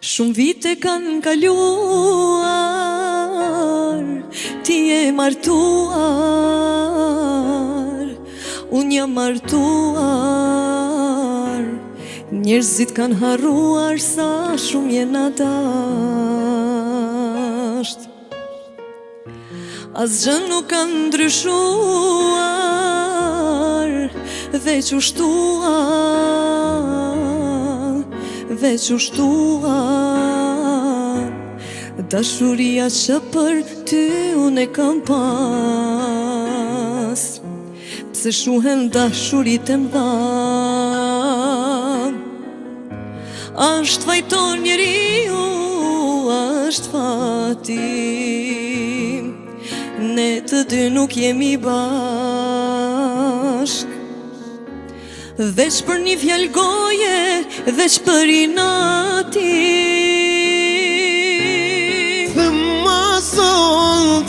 Shumë vite kanë kaluar, ti e martuar, unë jam martuar. Njerëzit kanë harruar sa shumë jena dasht. Asgjë nuk kanë ndryshuar, veç u shtuar, veç u shtuar. Dashuria që për ty unë e kam pas, pse shuhen dashurit e mdha. Ashtë fajton njeriu, ashtë fati, ne të dy nuk jemi bashk. Veç për një fjallë goje, veç për inati. Dhe ma sot,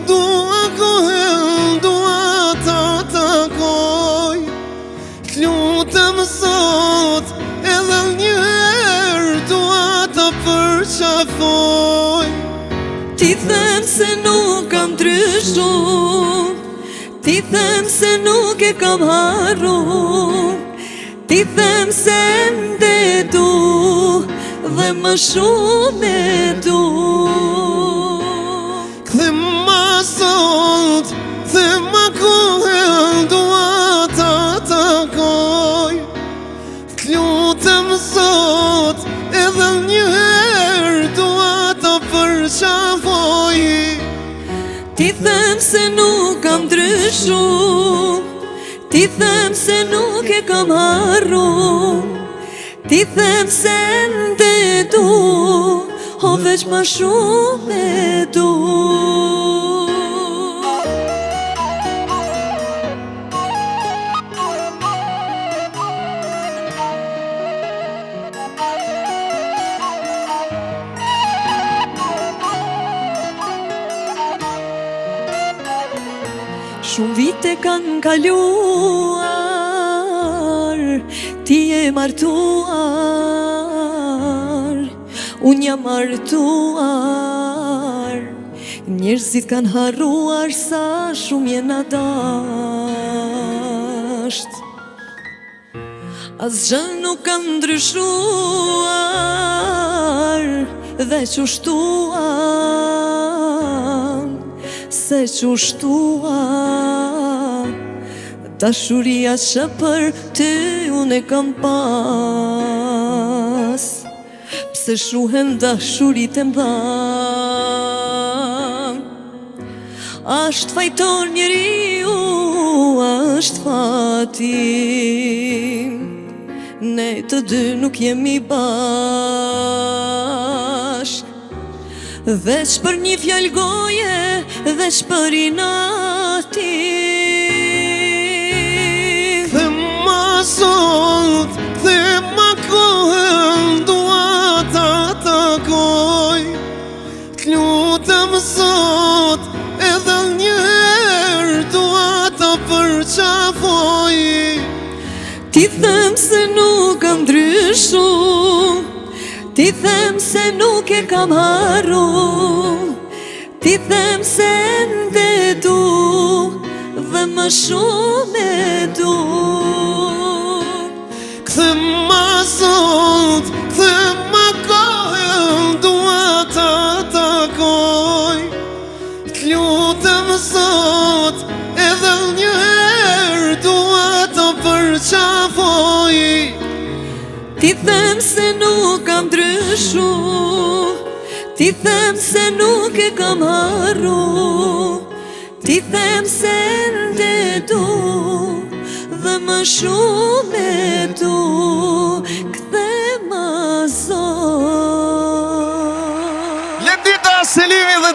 dua kohën, dua ta takoj. T'lutem sot, edhe njëherë, dua ta përqafoj. Ti them se nuk kam ndryshu, ti them se nuk e kam harru, ti them se nde du dhe më shumë e du. Dhe ma sot, dhe ma kohën, dua ta takoj. T'lutem sot, edhe njëherë, dua ta përqafoj. Ti them se nuk kam ndryshu, ti them se nuk e kam harru, ti them se nde du, o veç ma shumë e du. Shumë vite kanë kaluar, ti e martuar, unë jam martuar. Njerëzit kanë harruar sa shumë jena dasht. Asgjë nuk kanë ndryshuar, veç u shtuar, se që shtuar. Dashuria që për ty unë e kam pas, pse shuhen dashurit e mdha. Ashtë fajton njeriu, ashtë fati, ne të dy nuk jemi bashk. Veç për një fjallë goje, veç për inati. Dhe ma sot, dhe ma kohën, dua ta takoj. T'lutem sot, edhe njëherë, dua ta përqafoj. Ti them se nuk kam ndryshu, ti them se nuk e kam harru, ti them se nde du dhe më shumë e du. Kthe ma sot, kthe ma kohën, dua ta takoj. T'lutem sot, edhe njëherë, dua ta përqafoj. Ti them se nuk kam ndryshu, ti them se nuk e kam harru, ti them se nde du dhe më shumë e du. Kthe ma zot. Lendita, Selimi dhe